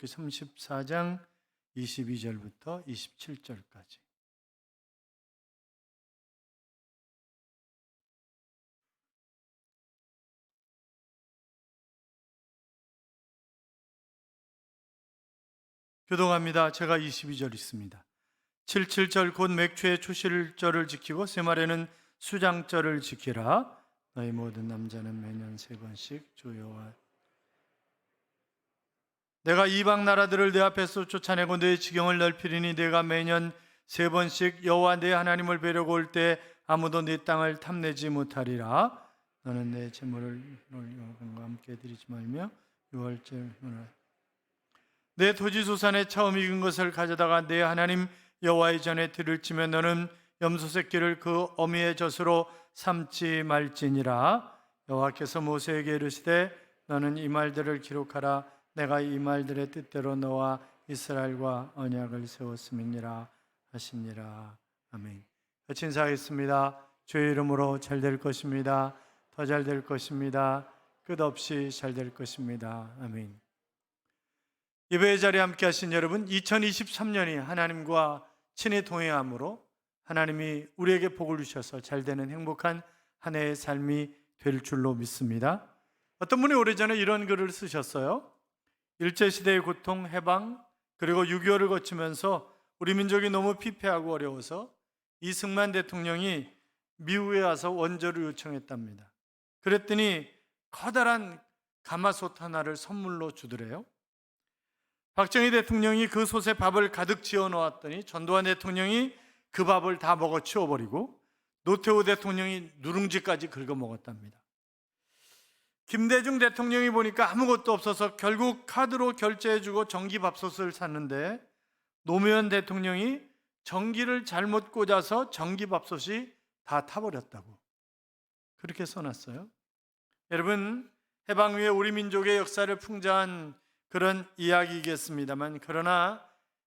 34장 22절부터 27절까지. 교동합니다. 제가 22절 있습니다. 77절 곧 맥주의 초실절을 지키고 세말에는 수장절을 지키라. 너희 모든 남자는 매년 3번씩 주 여호와 내가 이방 나라들을 내 앞에서 쫓아내고 내 지경을 넓히리니 내가 매년 3번씩 여호와 내 하나님을 뵈려고 올 때 아무도 네 땅을 탐내지 못하리라. 너는 내 제물을 여호와와 함께 드리지 말며 유월절 내 토지소산에 처음 익은 것을 가져다가 내 하나님 여호와의 전에 드릴지면 너는 염소 새끼를 그 어미의 젖으로 삼지 말지니라. 여호와께서 모세에게 이르시되 너는 이 말들을 기록하라. 내가 이 말들의 뜻대로 너와 이스라엘과 언약을 세웠음이니라 하시니라. 아멘. 같이 인사하겠습니다. 주의 이름으로 잘 될 것입니다. 더 잘 될 것입니다. 끝없이 잘 될 것입니다. 아멘. 예배의 자리에 함께 하신 여러분, 2023년이 하나님과 친히 동행함으로 하나님이 우리에게 복을 주셔서 잘 되는 행복한 한 해의 삶이 될 줄로 믿습니다. 어떤 분이 오래전에 이런 글을 쓰셨어요. 일제시대의 고통, 해방, 그리고 6.25를 거치면서 우리 민족이 너무 피폐하고 어려워서 이승만 대통령이 미국에 와서 원조를 요청했답니다. 그랬더니 커다란 가마솥 하나를 선물로 주더래요. 박정희 대통령이 그 솥에 밥을 가득 지어 놓았더니 전두환 대통령이 그 밥을 다 먹어 치워버리고 노태우 대통령이 누룽지까지 긁어 먹었답니다. 김대중 대통령이 보니까 아무것도 없어서 결국 카드로 결제해주고 전기밥솥을 샀는데 노무현 대통령이 전기를 잘못 꽂아서 전기밥솥이 다 타버렸다고 그렇게 써놨어요. 여러분, 해방 후에 우리 민족의 역사를 풍자한 그런 이야기이겠습니다만, 그러나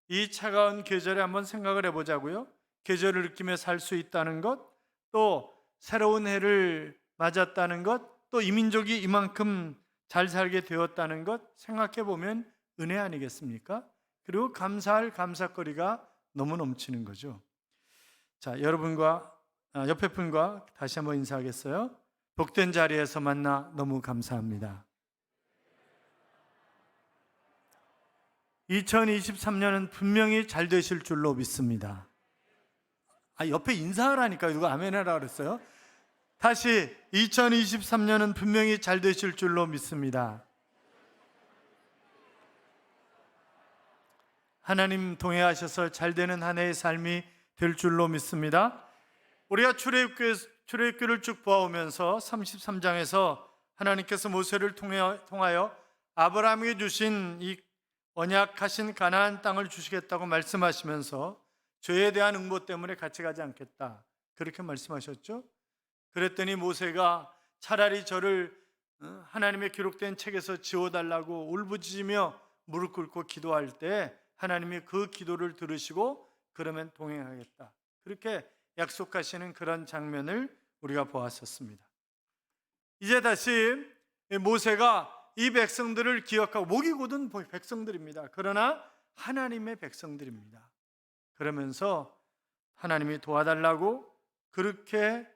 이 차가운 계절에 한번 생각을 해보자고요. 계절을 느끼며 살 수 있다는 것, 또 새로운 해를 맞았다는 것, 또 이 민족이 이만큼 잘 살게 되었다는 것 생각해 보면 은혜 아니겠습니까? 그리고 감사할 감사거리가 너무 넘치는 거죠. 자, 여러분과 옆에 분과 다시 한번 인사하겠어요? 복된 자리에서 만나 너무 감사합니다. 2023년은 분명히 잘 되실 줄로 믿습니다. 옆에 인사하라니까요. 누가 아멘 하라 그랬어요? 다시 2023년은 분명히 잘 되실 줄로 믿습니다. 하나님 동행하셔서 잘 되는 한 해의 삶이 될 줄로 믿습니다. 우리가 출애굽기를 쭉 보아오면서 33장에서 하나님께서 모세를 통하여 아브라함에게 주신 이 언약하신 가나안 땅을 주시겠다고 말씀하시면서 죄에 대한 응보 때문에 같이 가지 않겠다 그렇게 말씀하셨죠. 그랬더니 모세가 차라리 저를 하나님의 기록된 책에서 지워달라고 울부짖으며 무릎 꿇고 기도할 때 하나님이 그 기도를 들으시고 그러면 동행하겠다 그렇게 약속하시는 그런 장면을 우리가 보았었습니다. 이제 다시 모세가 이 백성들을 기억하고, 목이 곧은 백성들입니다. 그러나 하나님의 백성들입니다. 그러면서 하나님이 도와달라고 그렇게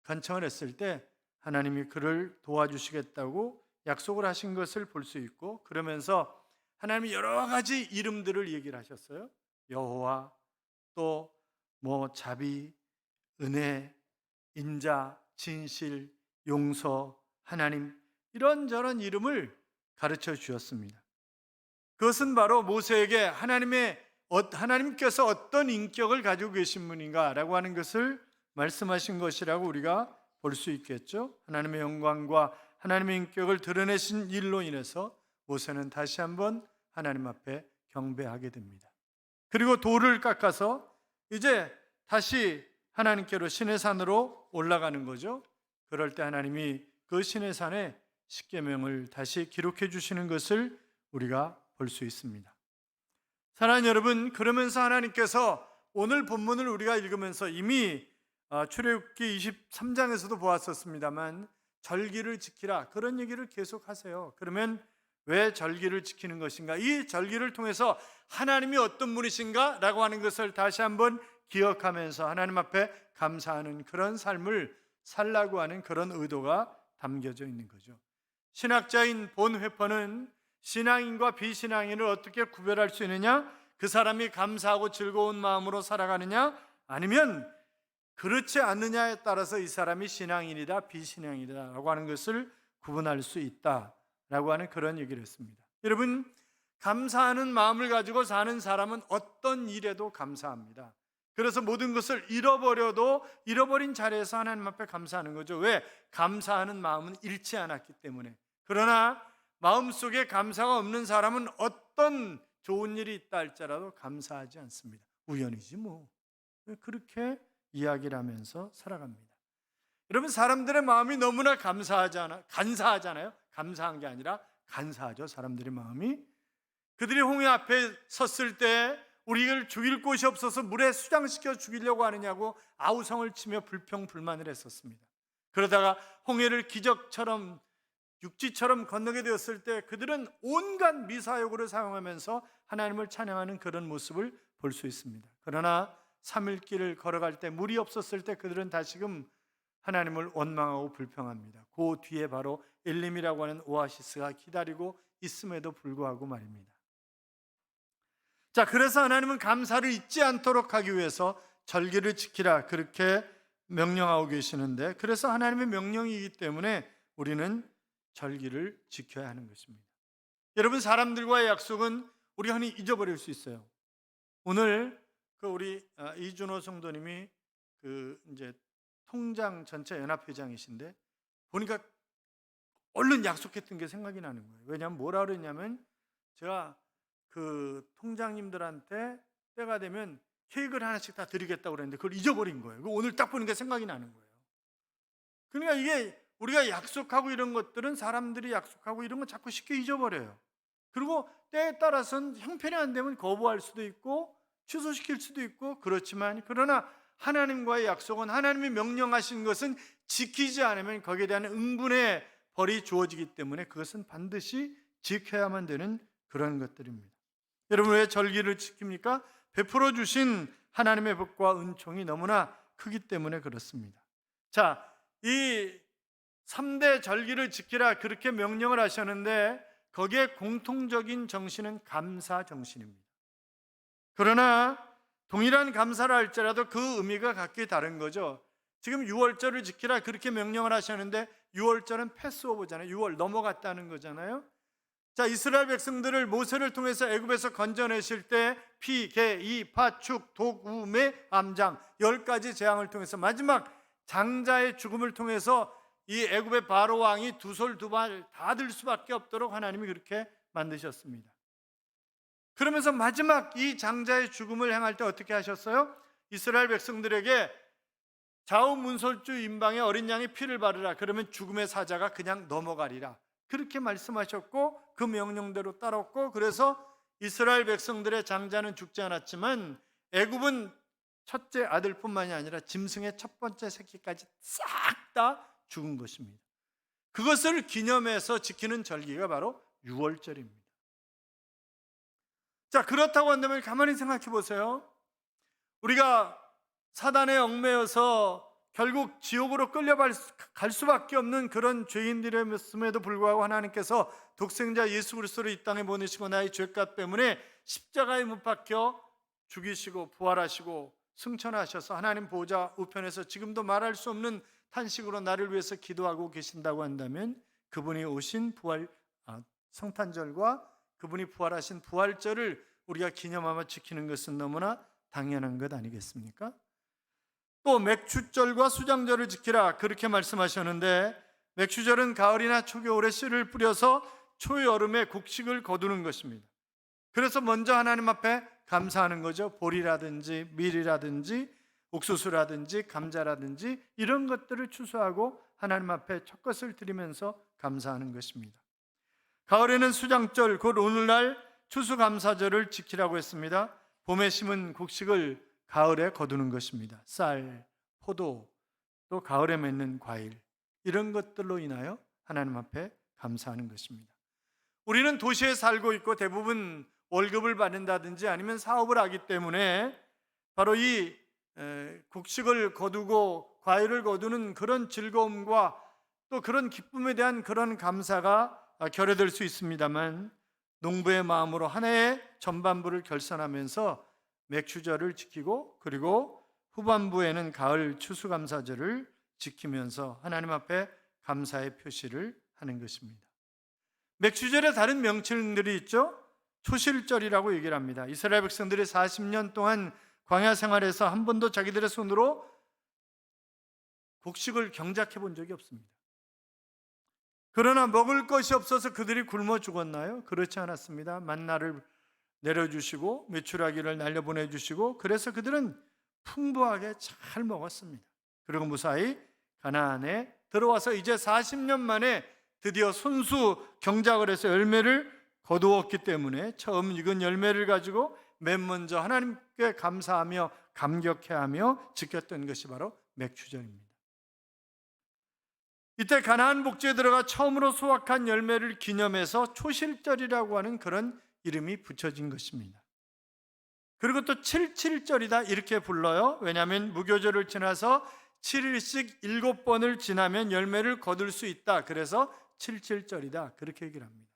간청을 했을 때 하나님이 그를 도와주시겠다고 약속을 하신 것을 볼 수 있고, 그러면서 하나님이 여러 가지 이름들을 얘기를 하셨어요. 여호와, 또 자비, 은혜, 인자, 진실, 용서, 하나님, 이런저런 이름을 가르쳐 주셨습니다. 그것은 바로 모세에게 하나님께서 어떤 인격을 가지고 계신 분인가라고 하는 것을 말씀하신 것이라고 우리가 볼 수 있겠죠. 하나님의 영광과 하나님의 인격을 드러내신 일로 인해서 모세는 다시 한번 하나님 앞에 경배하게 됩니다. 그리고 돌을 깎아서 이제 다시 하나님께로 시내산으로 올라가는 거죠. 그럴 때 하나님이 그 시내산에 십계명을 다시 기록해 주시는 것을 우리가 볼 수 있습니다. 사랑하는 여러분, 그러면서 하나님께서 오늘 본문을 우리가 읽으면서 이미 출애굽기 23장에서도 보았었습니다만 절기를 지키라 그런 얘기를 계속 하세요. 그러면 왜 절기를 지키는 것인가? 이 절기를 통해서 하나님이 어떤 분이신가? 라고 하는 것을 다시 한번 기억하면서 하나님 앞에 감사하는 그런 삶을 살라고 하는 그런 의도가 담겨져 있는 거죠. 신학자인 본 회퍼는 신앙인과 비신앙인을 어떻게 구별할 수 있느냐? 그 사람이 감사하고 즐거운 마음으로 살아가느냐? 아니면 그렇지 않느냐에 따라서 이 사람이 신앙인이다 비신앙이다 라고 하는 것을 구분할 수 있다라고 하는 그런 얘기를 했습니다. 여러분, 감사하는 마음을 가지고 사는 사람은 어떤 일에도 감사합니다. 그래서 모든 것을 잃어버려도 잃어버린 자리에서 하나님 앞에 감사하는 거죠. 왜? 감사하는 마음은 잃지 않았기 때문에. 그러나 마음속에 감사가 없는 사람은 어떤 좋은 일이 있다 할지라도 감사하지 않습니다. 우연이지 뭐. 그렇게 이야기를 하면서 살아갑니다. 여러분, 사람들의 마음이 너무나 간사하잖아요. 감사한 게 아니라 간사하죠. 사람들의 마음이. 그들이 홍해 앞에 섰을 때 우리를 죽일 곳이 없어서 물에 수장시켜 죽이려고 하느냐고 아우성을 치며 불평불만을 했었습니다. 그러다가 홍해를 기적처럼 육지처럼 건너게 되었을 때 그들은 온갖 미사여구를 사용하면서 하나님을 찬양하는 그런 모습을 볼 수 있습니다. 그러나 3일 길을 걸어갈 때 물이 없었을 때 그들은 다시금 하나님을 원망하고 불평합니다. 그 뒤에 바로 엘림이라고 하는 오아시스가 기다리고 있음에도 불구하고 말입니다. 자, 그래서 하나님은 감사를 잊지 않도록 하기 위해서 절기를 지키라 그렇게 명령하고 계시는데, 그래서 하나님의 명령이기 때문에 우리는 절기를 지켜야 하는 것입니다. 여러분, 사람들과의 약속은 우리가 흔히 잊어버릴 수 있어요. 오늘 우리 이준호 성도님이 이제 통장 전체 연합회장이신데 보니까 얼른 약속했던 게 생각이 나는 거예요. 왜냐하면 뭐라 그랬냐면, 제가 통장님들한테 때가 되면 케이크를 하나씩 다 드리겠다고 그랬는데 그걸 잊어버린 거예요. 오늘 딱 보니까 생각이 나는 거예요. 그러니까 이게 우리가 약속하고 이런 것들은 사람들이 약속하고 이런 건 자꾸 쉽게 잊어버려요. 그리고 때에 따라서는 형편이 안 되면 거부할 수도 있고 취소시킬 수도 있고 그렇지만, 그러나 하나님과의 약속은 하나님이 명령하신 것은 지키지 않으면 거기에 대한 응분의 벌이 주어지기 때문에 그것은 반드시 지켜야만 되는 그런 것들입니다. 여러분, 왜 절기를 지킵니까? 베풀어 주신 하나님의 복과 은총이 너무나 크기 때문에 그렇습니다. 자, 이 3대 절기를 지키라 그렇게 명령을 하셨는데 거기에 공통적인 정신은 감사 정신입니다. 그러나 동일한 감사를 할지라도 그 의미가 각기 다른 거죠. 지금 6월절을 지키라 그렇게 명령을 하셨는데 6월절은 패스오버잖아요. 6월 넘어갔다는 거잖아요. 자, 이스라엘 백성들을 모세를 통해서 애굽에서 건져내실 때 피, 개, 이, 파, 축, 독, 우, 매, 암장 10가지 재앙을 통해서 마지막 장자의 죽음을 통해서 이 애굽의 바로 왕이 두 솔 두 발 다 들 수밖에 없도록 하나님이 그렇게 만드셨습니다. 그러면서 마지막 이 장자의 죽음을 행할 때 어떻게 하셨어요? 이스라엘 백성들에게 좌우문설주 임방에 어린 양의 피를 바르라. 그러면 죽음의 사자가 그냥 넘어가리라. 그렇게 말씀하셨고 그 명령대로 따랐고, 그래서 이스라엘 백성들의 장자는 죽지 않았지만 애굽은 첫째 아들뿐만이 아니라 짐승의 첫 번째 새끼까지 싹 다 죽은 것입니다. 그것을 기념해서 지키는 절기가 바로 6월절입니다. 자, 그렇다고 한다면 가만히 생각해 보세요. 우리가 사단에 얽매여서 결국 지옥으로 끌려갈 수밖에 없는 그런 죄인들이었음에도 불구하고 하나님께서 독생자 예수 그리스도를 이 땅에 보내시고 나의 죄값 때문에 십자가에 못 박혀 죽이시고 부활하시고 승천하셔서 하나님 보좌 우편에서 지금도 말할 수 없는 탄식으로 나를 위해서 기도하고 계신다고 한다면, 그분이 오신 성탄절과 그분이 부활하신 부활절을 우리가 기념하며 지키는 것은 너무나 당연한 것 아니겠습니까? 또 맥추절과 수장절을 지키라 그렇게 말씀하셨는데, 맥추절은 가을이나 초겨울에 씨를 뿌려서 초여름에 곡식을 거두는 것입니다. 그래서 먼저 하나님 앞에 감사하는 거죠. 보리라든지 밀이라든지 옥수수라든지 감자라든지 이런 것들을 추수하고 하나님 앞에 첫 것을 드리면서 감사하는 것입니다. 가을에는 수장절, 곧 오늘날 추수감사절을 지키라고 했습니다. 봄에 심은 곡식을 가을에 거두는 것입니다. 쌀, 포도, 또 가을에 맺는 과일, 이런 것들로 인하여 하나님 앞에 감사하는 것입니다. 우리는 도시에 살고 있고 대부분 월급을 받는다든지 아니면 사업을 하기 때문에 바로 이 곡식을 거두고 과일을 거두는 그런 즐거움과 또 그런 기쁨에 대한 그런 감사가 결여될 수 있습니다만, 농부의 마음으로 한 해의 전반부를 결산하면서 맥추절을 지키고 그리고 후반부에는 가을 추수감사절을 지키면서 하나님 앞에 감사의 표시를 하는 것입니다. 맥추절의 다른 명칭들이 있죠. 초실절이라고 얘기를 합니다. 이스라엘 백성들이 40년 동안 광야 생활에서 한 번도 자기들의 손으로 곡식을 경작해 본 적이 없습니다. 그러나 먹을 것이 없어서 그들이 굶어 죽었나요? 그렇지 않았습니다. 만나를 내려주시고 메추라기를 날려보내주시고 그래서 그들은 풍부하게 잘 먹었습니다. 그리고 무사히 가나안에 들어와서 이제 40년 만에 드디어 손수 경작을 해서 열매를 거두었기 때문에 처음 익은 열매를 가지고 맨 먼저 하나님께 감사하며 감격해하며 지켰던 것이 바로 맥추절입니다. 이때 가나안 복지에 들어가 처음으로 수확한 열매를 기념해서 초실절이라고 하는 그런 이름이 붙여진 것입니다. 그리고 또 77절이다 이렇게 불러요. 왜냐하면 무교절을 지나서 7일씩 7번을 지나면 열매를 거둘 수 있다. 그래서 77절이다 그렇게 얘기를 합니다.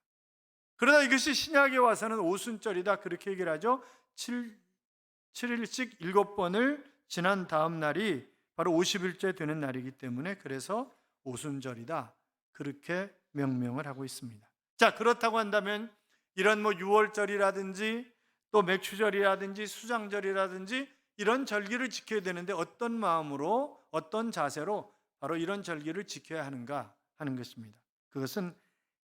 그러다 이것이 신약에 와서는 오순절이다 그렇게 얘기를 하죠. 7일씩 7번을 지난 다음 날이 바로 50일째 되는 날이기 때문에 그래서 오순절이다 그렇게 명명을 하고 있습니다. 자, 그렇다고 한다면 이런 6월절이라든지 또 맥추절이라든지 수장절이라든지 이런 절기를 지켜야 되는데 어떤 마음으로 어떤 자세로 바로 이런 절기를 지켜야 하는가 하는 것입니다. 그것은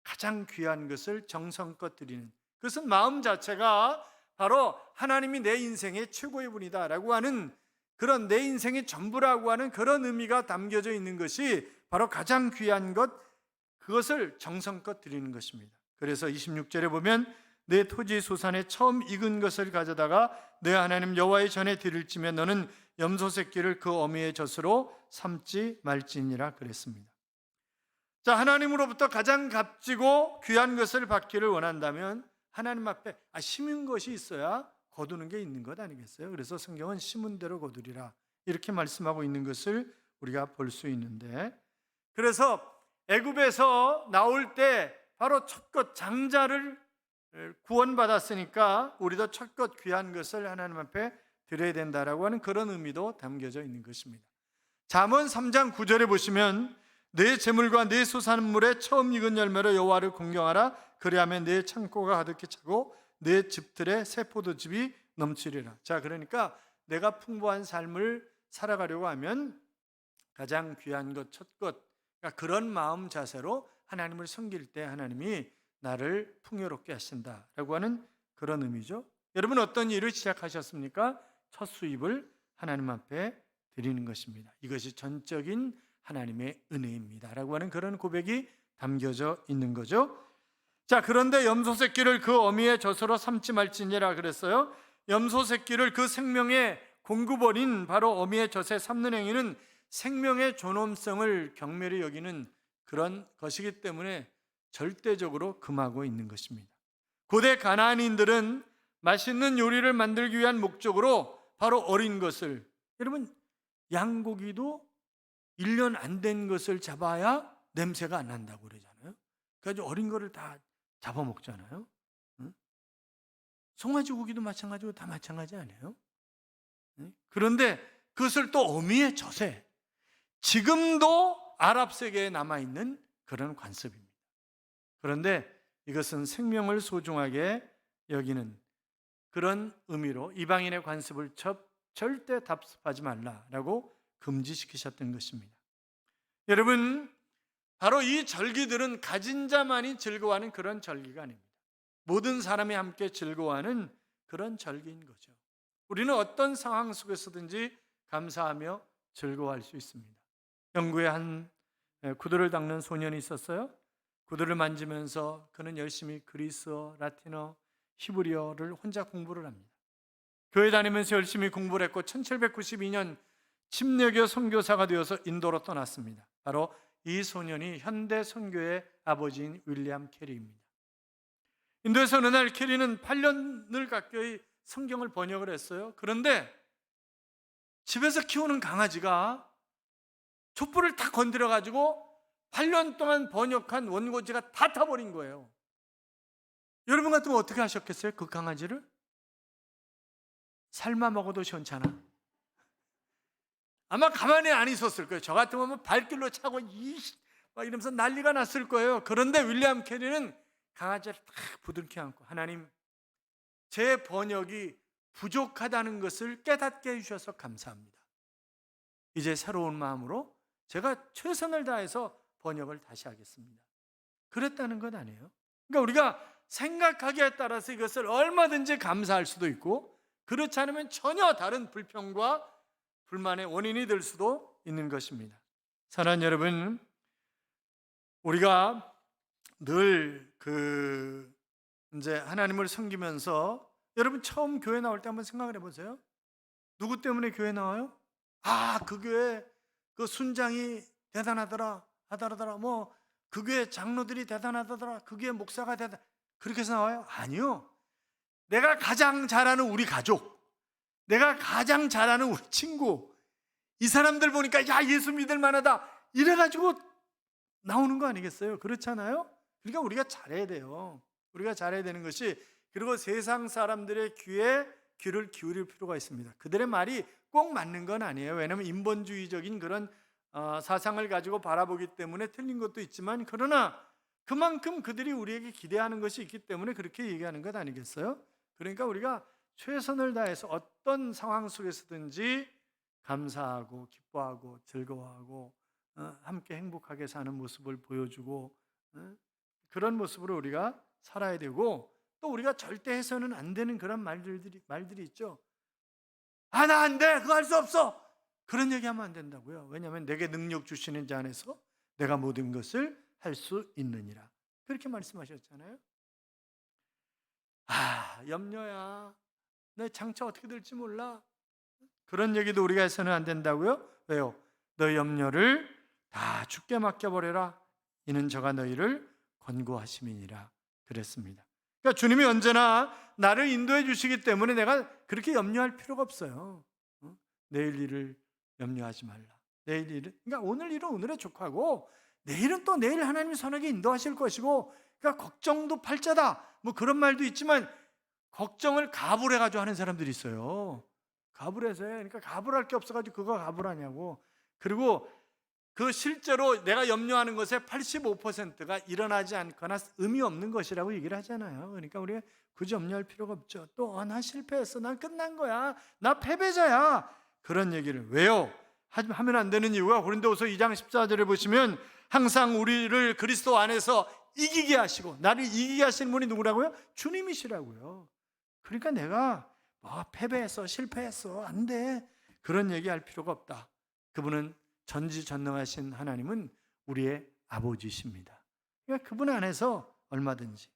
가장 귀한 것을 정성껏 드리는, 그것은 마음 자체가 바로 하나님이 내 인생의 최고의 분이다 라고 하는 그런 내 인생의 전부라고 하는 그런 의미가 담겨져 있는 것이 바로 가장 귀한 것, 그것을 정성껏 드리는 것입니다. 그래서 26절에 보면 내 토지 소산에 처음 익은 것을 가져다가 내 하나님 여호와의 전에 드릴지며 너는 염소 새끼를 그 어미의 젖으로 삼지 말지니라 그랬습니다. 자, 하나님으로부터 가장 값지고 귀한 것을 받기를 원한다면 하나님 앞에 심은 것이 있어야 거두는 게 있는 것 아니겠어요? 그래서 성경은 심은 대로 거두리라 이렇게 말씀하고 있는 것을 우리가 볼 수 있는데, 그래서 애굽에서 나올 때 바로 첫것 장자를 구원받았으니까 우리도 첫것 귀한 것을 하나님 앞에 드려야 된다라고 하는 그런 의미도 담겨져 있는 것입니다. 잠언 3장 9절에 보시면 내 재물과 내 소산물에 처음 익은 열매로 여호와를 공경하라. 그리하면 내 창고가 가득히 차고 내 집들의 새 포도즙이 넘치리라. 자, 그러니까 내가 풍부한 삶을 살아가려고 하면 가장 귀한 것, 첫 것, 그러니까 그런 마음 자세로 하나님을 섬길 때 하나님이 나를 풍요롭게 하신다라고 하는 그런 의미죠. 여러분 어떤 일을 시작하셨습니까? 첫 수입을 하나님 앞에 드리는 것입니다. 이것이 전적인 하나님의 은혜입니다라고 하는 그런 고백이 담겨져 있는 거죠. 자, 그런데 염소 새끼를 그 어미의 젖으로 삼지 말지니라 그랬어요. 염소 새끼를 그 생명의 공급원인 바로 어미의 젖에 삼는 행위는 생명의 존엄성을 경멸히 여기는 그런 것이기 때문에 절대적으로 금하고 있는 것입니다. 고대 가나안인들은 맛있는 요리를 만들기 위한 목적으로 바로 어린 것을, 여러분 양고기도 1년 안 된 것을 잡아야 냄새가 안 난다고 그러잖아요. 그래서 어린 거를 다 잡아먹잖아요. 송아지 고기도 마찬가지고 다 마찬가지 아니에요? 그런데 그것을 또 어미의 젖에, 지금도 아랍 세계에 남아있는 그런 관습입니다. 그런데 이것은 생명을 소중하게 여기는 그런 의미로 이방인의 관습을 절대 답습하지 말라라고 금지시키셨던 것입니다. 여러분, 바로 이 절기들은 가진 자만이 즐거워하는 그런 절기가 아닙니다. 모든 사람이 함께 즐거워하는 그런 절기인 거죠. 우리는 어떤 상황 속에서든지 감사하며 즐거워할 수 있습니다. 영국에 한 구두를 닦는 소년이 있었어요. 구두를 만지면서 그는 열심히 그리스어, 라틴어, 히브리어를 혼자 공부를 합니다. 교회 다니면서 열심히 공부를 했고 1792년 침례교 선교사가 되어서 인도로 떠났습니다. 바로 이 소년이 현대 선교의 아버지인 윌리엄 캐리입니다. 인도에서 어느 날 캐리는 8년을 가까이 성경을 번역을 했어요. 그런데 집에서 키우는 강아지가 촛불을 탁 건드려 가지고 8년 동안 번역한 원고지가 다 타버린 거예요. 여러분 같으면 어떻게 하셨겠어요? 그 강아지를? 삶아 먹어도 시원찮아. 아마 가만히 안 있었을 거예요. 저 같으면 발길로 차고 막 이러면서 난리가 났을 거예요. 그런데 윌리엄 캐리는 강아지를 탁 부둥켜 안고, 하나님, 제 번역이 부족하다는 것을 깨닫게 해주셔서 감사합니다. 이제 새로운 마음으로 제가 최선을 다해서 번역을 다시 하겠습니다. 그랬다는 건 아니에요. 그러니까 우리가 생각하기에 따라서 이것을 얼마든지 감사할 수도 있고, 그렇지 않으면 전혀 다른 불평과 불만의 원인이 될 수도 있는 것입니다. 사랑하는 여러분, 우리가 늘 이제 하나님을 섬기면서, 여러분 처음 교회 나올 때 한번 생각을 해보세요. 누구 때문에 교회 나와요? 그 교회 그 순장이 대단하더라, 하더라더라, 그 교회 장로들이 대단하더라, 그 교회 목사가 대단, 그렇게 해서 나와요? 아니요. 내가 가장 잘 아는 우리 가족, 내가 가장 잘 아는 우리 친구, 이 사람들 보니까 야, 예수 믿을 만하다, 이래가지고 나오는 거 아니겠어요? 그렇잖아요? 그러니까 우리가 잘해야 돼요. 우리가 잘해야 되는 것이, 그리고 세상 사람들의 귀에 귀를 기울일 필요가 있습니다. 그들의 말이 꼭 맞는 건 아니에요. 왜냐하면 인본주의적인 그런 사상을 가지고 바라보기 때문에 틀린 것도 있지만, 그러나 그만큼 그들이 우리에게 기대하는 것이 있기 때문에 그렇게 얘기하는 것 아니겠어요? 그러니까 우리가 최선을 다해서 어떤 상황 속에서든지 감사하고 기뻐하고 즐거워하고 함께 행복하게 사는 모습을 보여주고, 그런 모습으로 우리가 살아야 되고, 또 우리가 절대 해서는 안 되는 그런 말들이 있죠. 나 안 돼, 그거 할 수 없어, 그런 얘기하면 안 된다고요. 왜냐하면 내게 능력 주시는 자 안에서 내가 모든 것을 할 수 있느니라, 그렇게 말씀하셨잖아요. 염려야, 내 장차 어떻게 될지 몰라, 그런 얘기도 우리가 해서는 안 된다고요. 왜요? 너 염려를 다 주께 맡겨버려라, 이는 저가 너희를 권고하심이니라 그랬습니다. 그러니까 주님이 언제나 나를 인도해 주시기 때문에 내가 그렇게 염려할 필요가 없어요. 내일 일을 염려하지 말라. 내일 일은, 그러니까 오늘 일은 오늘에 족하고, 내일은 또 내일 하나님이 선하게 인도하실 것이고, 그러니까 걱정도 팔자다, 그런 말도 있지만, 걱정을 가불해 가지고 하는 사람들이 있어요. 가불해서 해. 그러니까 가불할 게 없어가지고 그거 가불하냐고. 그리고 그 실제로 내가 염려하는 것의 85%가 일어나지 않거나 의미 없는 것이라고 얘기를 하잖아요. 그러니까 우리가 굳이 염려할 필요가 없죠. 또 나 실패했어, 난 끝난 거야, 나 패배자야, 그런 얘기를 왜요? 하면 안 되는 이유가, 고린도후서 2장 14절에 보시면 항상 우리를 그리스도 안에서 이기게 하시고, 나를 이기게 하시는 분이 누구라고요? 주님이시라고요. 그러니까 내가 패배했어, 실패했어, 안 돼, 그런 얘기할 필요가 없다. 그분은 전지전능하신 하나님은 우리의 아버지십니다. 그러니까 그분 안에서 얼마든지.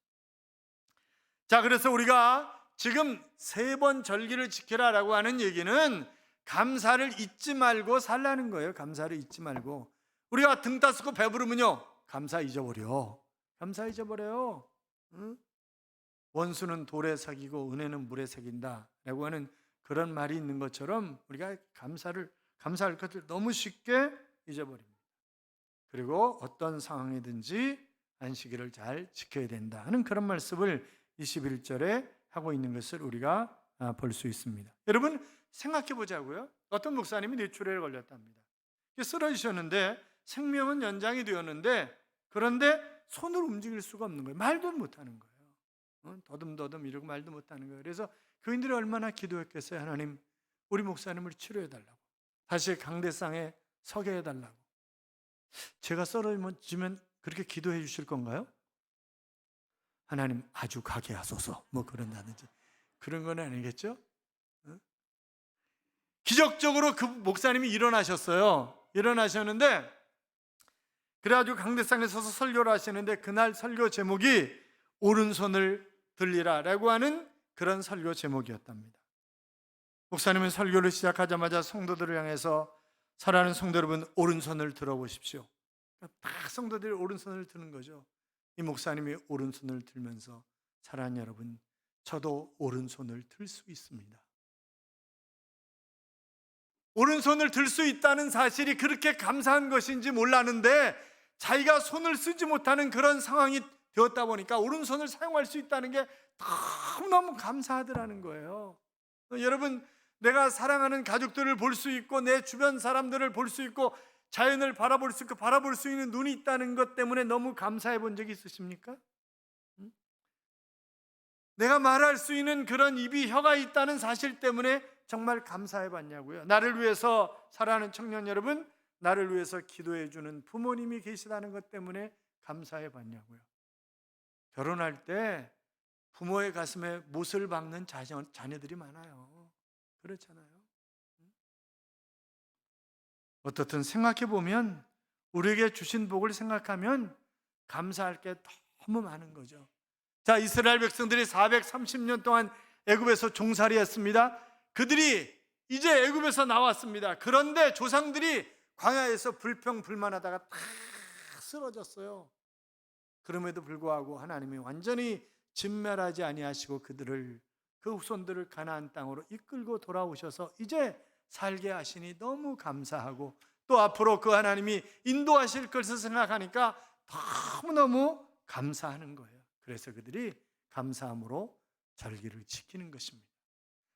자, 그래서 우리가 지금 3번 절기를 지켜라라고 하는 얘기는 감사를 잊지 말고 살라는 거예요. 감사를 잊지 말고. 우리가 등 따스고 배부르면요, 감사 잊어버려. 감사 잊어버려요. 응? 원수는 돌에 새기고 은혜는 물에 새긴다 라고 하는 그런 말이 있는 것처럼, 우리가 감사할 것을 너무 쉽게 잊어버립니다. 그리고 어떤 상황이든지 안식일을 잘 지켜야 된다 하는 그런 말씀을 21절에 하고 있는 것을 우리가 볼 수 있습니다. 여러분 생각해 보자고요. 어떤 목사님이 뇌출혈에 걸렸답니다. 쓰러지셨는데 생명은 연장이 되었는데, 그런데 손을 움직일 수가 없는 거예요. 말도 못하는 거예요. 더듬더듬 이러고 말도 못하는 거예요. 그래서 교인들이 얼마나 기도했겠어요. 하나님, 우리 목사님을 치료해달라고, 다시 강대상에 서게 해달라고. 제가 쓰러지면 그렇게 기도해 주실 건가요? 하나님 아주 가게 하소서, 그런다든지 그런 건 아니겠죠? 기적적으로 그 목사님이 일어나셨는데, 그래가지고 강대상에 서서 설교를 하시는데, 그날 설교 제목이 오른손을 들리라 라고 하는 그런 설교 제목이었답니다. 목사님은 설교를 시작하자마자 성도들을 향해서, 사랑하는 성도 여러분, 오른손을 들어보십시오. 다 성도들이 오른손을 드는 거죠. 이 목사님이 오른손을 들면서 사랑하는 여러분, 저도 오른손을 들 수 있습니다. 오른손을 들 수 있다는 사실이 그렇게 감사한 것인지 몰랐는데 자기가 손을 쓰지 못하는 그런 상황이 되었다 보니까 오른손을 사용할 수 있다는 게 너무너무 감사하더라는 거예요. 여러분, 내가 사랑하는 가족들을 볼 수 있고 내 주변 사람들을 볼 수 있고 자연을 바라볼 수 있고 바라볼 수 있는 눈이 있다는 것 때문에 너무 감사해 본 적이 있으십니까? 내가 말할 수 있는 그런 입이, 혀가 있다는 사실 때문에 정말 감사해 봤냐고요. 나를 위해서 사랑하는 청년 여러분, 나를 위해서 기도해 주는 부모님이 계시다는 것 때문에 감사해 봤냐고요. 결혼할 때 부모의 가슴에 못을 박는 자녀들이 많아요. 그렇잖아요. 어떻든 생각해 보면 우리에게 주신 복을 생각하면 감사할 게 너무 많은 거죠. 자, 이스라엘 백성들이 430년 동안 애굽에서 종살이했습니다. 그들이 이제 애굽에서 나왔습니다. 그런데 조상들이 광야에서 불평불만하다가 다 쓰러졌어요. 그럼에도 불구하고 하나님이 완전히 진멸하지 아니하시고 그들을, 그 후손들을 가나안 땅으로 이끌고 돌아오셔서 이제 살게 하시니 너무 감사하고, 또 앞으로 그 하나님이 인도하실 것을 생각하니까 너무너무 감사하는 거예요. 그래서 그들이 감사함으로 절기를 지키는 것입니다.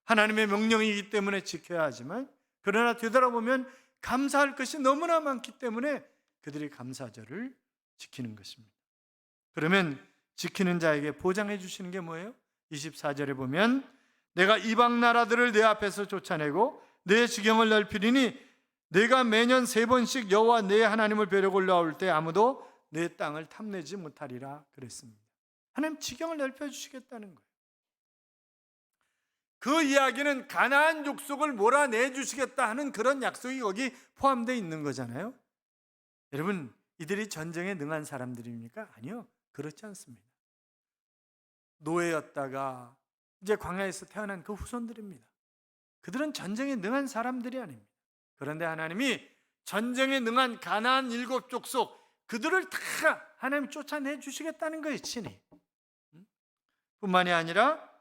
하나님의 명령이기 때문에 지켜야 하지만, 그러나 되돌아보면 감사할 것이 너무나 많기 때문에 그들이 감사절을 지키는 것입니다. 그러면 지키는 자에게 보장해 주시는 게 뭐예요? 24절에 보면 내가 이방 나라들을 내 앞에서 쫓아내고 내 지경을 넓히리니 내가 매년 3번씩 여호와 내 하나님을 뵈려고 올라올 때 아무도 내 땅을 탐내지 못하리라 그랬습니다. 하나님 지경을 넓혀주시겠다는 거예요. 그 이야기는 가나안 족속을 몰아내주시겠다 하는 그런 약속이 거기 포함되어 있는 거잖아요. 여러분, 이들이 전쟁에 능한 사람들입니까? 아니요, 그렇지 않습니다. 노예였다가 이제 광야에서 태어난 그 후손들입니다. 그들은 전쟁에 능한 사람들이 아닙니다. 그런데 하나님이 전쟁에 능한 가나안 7족속, 그들을 다 하나님 쫓아내 주시겠다는 거예요, 친히. 뿐만이 아니라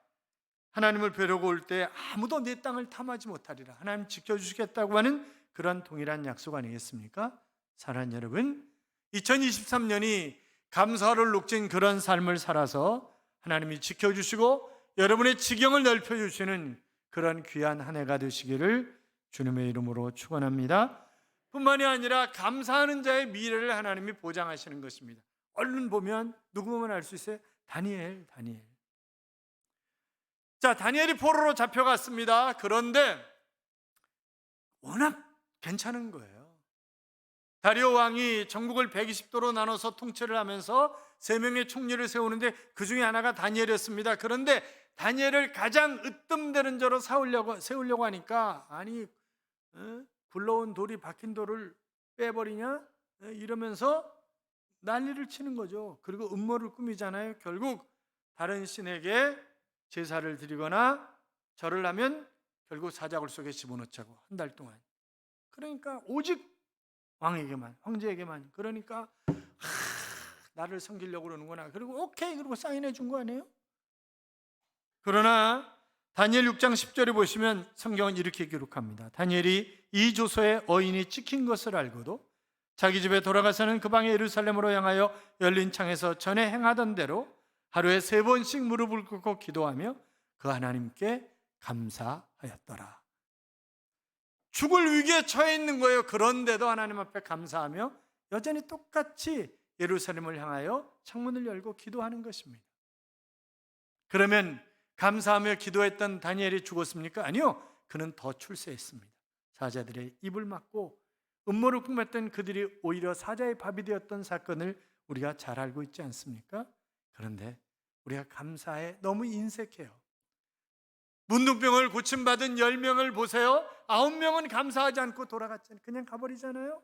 하나님을 뵈려고 올 때 아무도 내 땅을 탐하지 못하리라, 하나님 지켜주시겠다고 하는 그런 동일한 약속 아니겠습니까? 사랑하는 여러분, 2023년이 감사를 녹진 그런 삶을 살아서 하나님이 지켜주시고 여러분의 지경을 넓혀주시는 그런 귀한 한 해가 되시기를 주님의 이름으로 축원합니다. 뿐만이 아니라 감사하는 자의 미래를 하나님이 보장하시는 것입니다. 얼른 보면 누구 보면 알 수 있어요? 다니엘. 자, 다니엘이 포로로 잡혀갔습니다. 그런데 워낙 괜찮은 거예요. 다리오 왕이 전국을 120도로 나눠서 통치를 하면서 3명의 총리를 세우는데 그 중에 하나가 다니엘이었습니다. 그런데 다니엘을 가장 으뜸되는 자로 세우려고 하니까, 아니 굴러온 돌이 박힌 돌을 빼버리냐 이러면서 난리를 치는 거죠. 그리고 음모를 꾸미잖아요. 결국 다른 신에게 제사를 드리거나 절을 하면 결국 사자굴 속에 집어넣자고 한 달 동안. 그러니까 오직 왕에게만, 황제에게만. 그러니까 나를 섬기려고 그러는구나. 그리고 오케이, 그리고 사인해 준 거 아니에요? 그러나 다니엘 6장 10절에 보시면 성경은 이렇게 기록합니다. 다니엘이 이 조서에 어인이 찍힌 것을 알고도 자기 집에 돌아가서는 그 방에 예루살렘으로 향하여 열린 창에서 전에 행하던 대로 하루에 3번씩 무릎을 꿇고 기도하며 그 하나님께 감사하였더라. 죽을 위기에 처해 있는 거예요. 그런데도 하나님 앞에 감사하며 여전히 똑같이 예루살렘을 향하여 창문을 열고 기도하는 것입니다. 그러면 감사하며 기도했던 다니엘이 죽었습니까? 아니요, 그는 더 출세했습니다. 사자들의 입을 막고 음모를 꾸몄던 그들이 오히려 사자의 밥이 되었던 사건을 우리가 잘 알고 있지 않습니까? 그런데 우리가 감사에 너무 인색해요. 문둥병을 고침받은 10명을 보세요. 9명은 감사하지 않고 돌아갔잖아요. 그냥 가버리잖아요.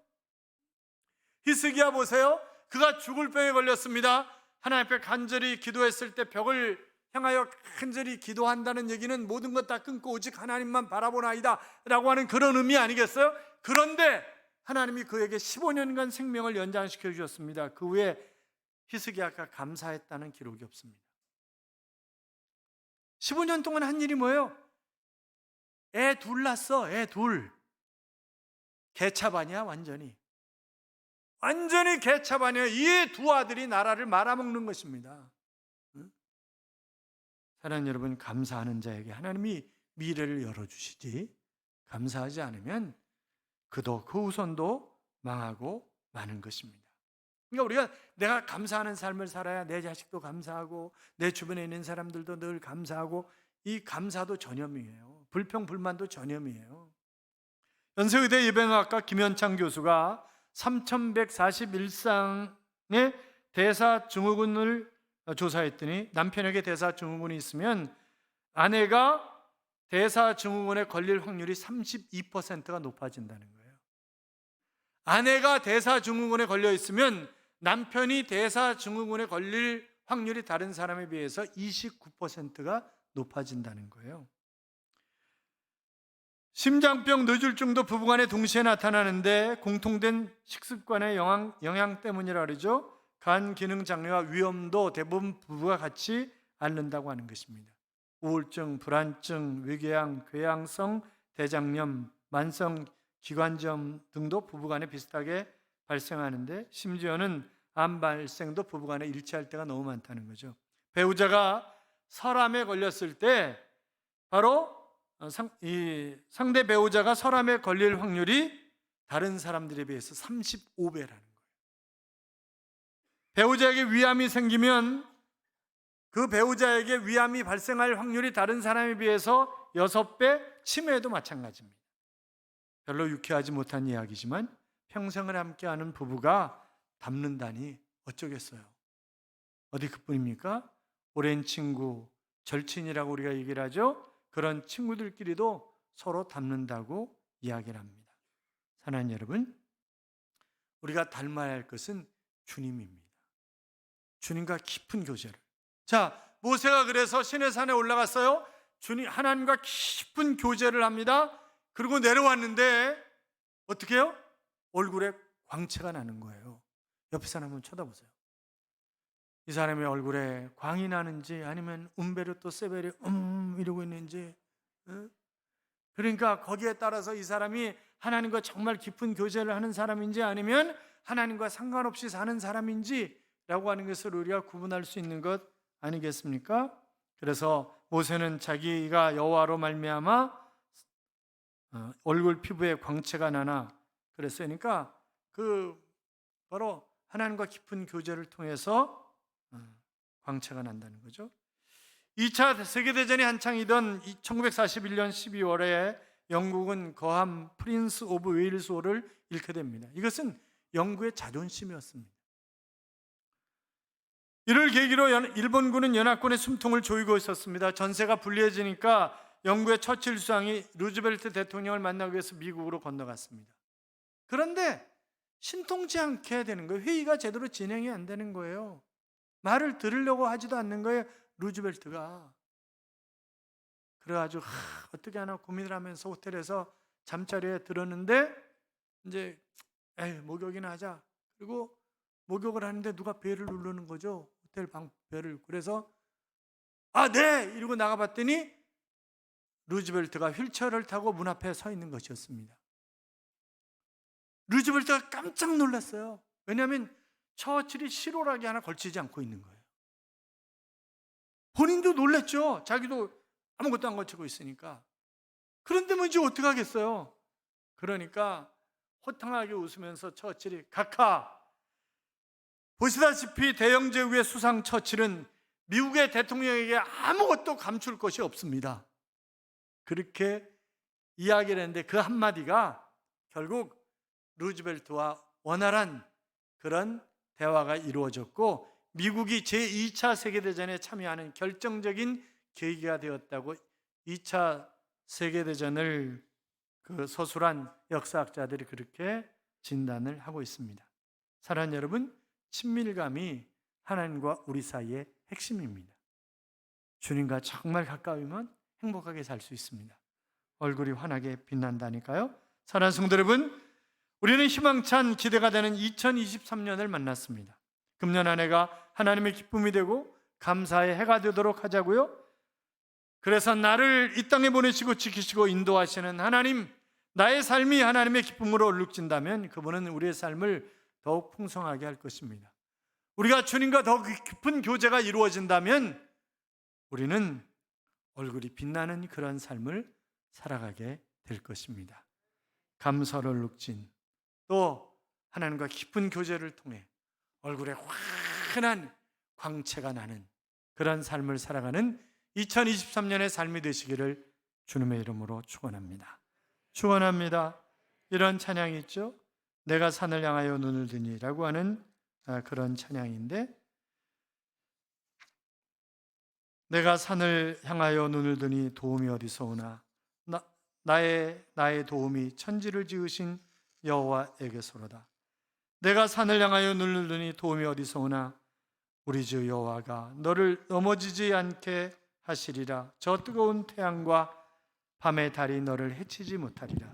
히스기야 보세요. 그가 죽을 병에 걸렸습니다. 하나님 앞에 간절히 기도했을 때 벽을 향하여 간절히 기도한다는 얘기는 모든 것 다 끊고 오직 하나님만 바라보나이다 라고 하는 그런 의미 아니겠어요? 그런데 하나님이 그에게 15년간 생명을 연장시켜 주셨습니다. 그 후에 히스기야가 감사했다는 기록이 없습니다. 15년 동안 한 일이 뭐예요? 애 둘 낳았어. 애 둘. 개차반이야 완전히. 완전히 개차반이에요. 이 두 아들이 나라를 말아먹는 것입니다. 응? 사랑하는 여러분, 감사하는 자에게 하나님이 미래를 열어주시지, 감사하지 않으면 그도 그 후손도 망하고 마는 것입니다. 그러니까 우리가 내가 감사하는 삶을 살아야 내 자식도 감사하고 내 주변에 있는 사람들도 늘 감사하고, 이 감사도 전염이에요. 불평불만도 전염이에요. 연세의대 예배학과 김현창 교수가 3141상의 대사증후군을 조사했더니 남편에게 대사증후군이 있으면 아내가 대사증후군에 걸릴 확률이 32%가 높아진다는 거예요. 아내가 대사증후군에 걸려 있으면 남편이 대사증후군에 걸릴 확률이 다른 사람에 비해서 29%가 높아진다는 거예요. 심장병, 뇌졸중도 부부간에 동시에 나타나는데 공통된 식습관의 영향 때문이라 그러죠. 간 기능 장애와 위험도 대부분 부부가 같이 앓는다고 하는 것입니다. 우울증, 불안증, 위궤양, 궤양성 대장염, 만성 기관지염 등도 부부간에 비슷하게 발생하는데, 심지어는 암 발생도 부부간에 일치할 때가 너무 많다는 거죠. 배우자가 설암에 걸렸을 때 바로 상대 배우자가 설암에 걸릴 확률이 다른 사람들에 비해서 35배라는 거예요. 배우자에게 위암이 생기면 그 배우자에게 위암이 발생할 확률이 다른 사람에 비해서 6배, 치매도 마찬가지입니다. 별로 유쾌하지 못한 이야기지만 평생을 함께하는 부부가 닮는다니 어쩌겠어요. 어디 그뿐입니까? 오랜 친구, 절친이라고 우리가 얘기를 하죠. 그런 친구들끼리도 서로 닮는다고 이야기를 합니다. 사랑하는 여러분, 우리가 닮아야 할 것은 주님입니다. 주님과 깊은 교제를. 자, 모세가 그래서 시내산에 올라갔어요. 주님, 하나님과 깊은 교제를 합니다. 그리고 내려왔는데 어떻게 해요? 얼굴에 광채가 나는 거예요. 옆에 사람 한번 쳐다보세요. 이 사람의 얼굴에 광이 나는지 아니면 움베르토 세베리 이러고 있는지, 그러니까 거기에 따라서 이 사람이 하나님과 정말 깊은 교제를 하는 사람인지 아니면 하나님과 상관없이 사는 사람인지 라고 하는 것을 우리가 구분할 수 있는 것 아니겠습니까? 그래서 모세는 자기가 여호와로 말미암아 얼굴 피부에 광채가 나나 그랬으니까 그 바로 하나님과 깊은 교제를 통해서 광채가 난다는 거죠. 2차 세계대전이 한창이던 1941년 12월에 영국은 거함 프린스 오브 웨일스호를 잃게 됩니다. 이것은 영국의 자존심이었습니다. 이를 계기로 일본군은 연합군의 숨통을 조이고 있었습니다. 전세가 불리해지니까 영국의 처칠 수상이 루즈벨트 대통령을 만나기 위해서 미국으로 건너갔습니다. 그런데 신통치 않게 되는 거예요. 회의가 제대로 진행이 안 되는 거예요. 말을 들으려고 하지도 않는 거예요, 루즈벨트가. 그래가지고 어떻게 하나 고민을 하면서 호텔에서 잠자리에 들었는데 이제 목욕이나 하자. 그리고 목욕을 하는데 누가 벨을 누르는 거죠, 호텔 방 벨을. 그래서 네! 이러고 나가봤더니 루즈벨트가 휠체어를 타고 문 앞에 서 있는 것이었습니다. 루즈벨트가 깜짝 놀랐어요. 왜냐하면 처칠이 실오라기 하나 걸치지 않고 있는 거예요. 본인도 놀랐죠. 자기도 아무것도 안 걸치고 있으니까. 그런데 이제 어떻게 하겠어요? 그러니까 호탕하게 웃으면서 처칠이 각하, 보시다시피 대영제국의 수상 처칠은 미국의 대통령에게 아무것도 감출 것이 없습니다. 그렇게 이야기를 했는데 그 한마디가 결국 루즈벨트와 원활한 그런 대화가 이루어졌고 미국이 제2차 세계대전에 참여하는 결정적인 계기가 되었다고 2차 세계대전을 서술한 역사학자들이 그렇게 진단을 하고 있습니다. 사랑하는 여러분, 친밀감이 하나님과 우리 사이의 핵심입니다. 주님과 정말 가까우면 행복하게 살 수 있습니다. 얼굴이 환하게 빛난다니까요. 사랑하는 성도 여러분, 우리는 희망찬 기대가 되는 2023년을 만났습니다. 금년 한 해가 하나님의 기쁨이 되고 감사의 해가 되도록 하자고요. 그래서 나를 이 땅에 보내시고 지키시고 인도하시는 하나님, 나의 삶이 하나님의 기쁨으로 얼룩진다면 그분은 우리의 삶을 더욱 풍성하게 할 것입니다. 우리가 주님과 더욱 깊은 교제가 이루어진다면 우리는 얼굴이 빛나는 그런 삶을 살아가게 될 것입니다. 감사로 얼룩진, 또 하나님과 깊은 교제를 통해 얼굴에 환한 광채가 나는 그런 삶을 살아가는 2023년의 삶이 되시기를 주님의 이름으로 축원합니다. 축원합니다. 이런 찬양이 있죠. 내가 산을 향하여 눈을 드니라고 하는 그런 찬양인데, 내가 산을 향하여 눈을 드니 도움이 어디서 오나, 나의 도움이 천지를 지으신 여호와에게서로다. 내가 산을 향하여 눈을 드니 도움이 어디서 오나, 우리 주 여호와가 너를 넘어지지 않게 하시리라. 저 뜨거운 태양과 밤의 달이 너를 해치지 못하리라.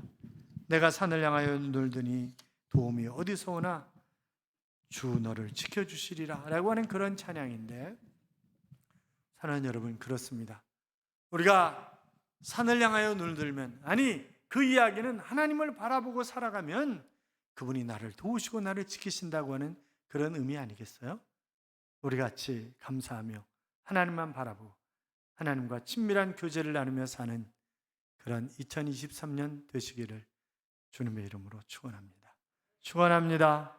내가 산을 향하여 눈을 드니 도움이 어디서 오나, 주 너를 지켜주시리라 라고 하는 그런 찬양인데, 사랑하는 여러분, 그렇습니다. 우리가 산을 향하여 눈을 들면, 아니 그 이야기는 하나님을 바라보고 살아가면 그분이 나를 도우시고 나를 지키신다고 하는 그런 의미 아니겠어요? 우리 같이 감사하며 하나님만 바라보고 하나님과 친밀한 교제를 나누며 사는 그런 2023년 되시기를 주님의 이름으로 축원합니다. 축원합니다.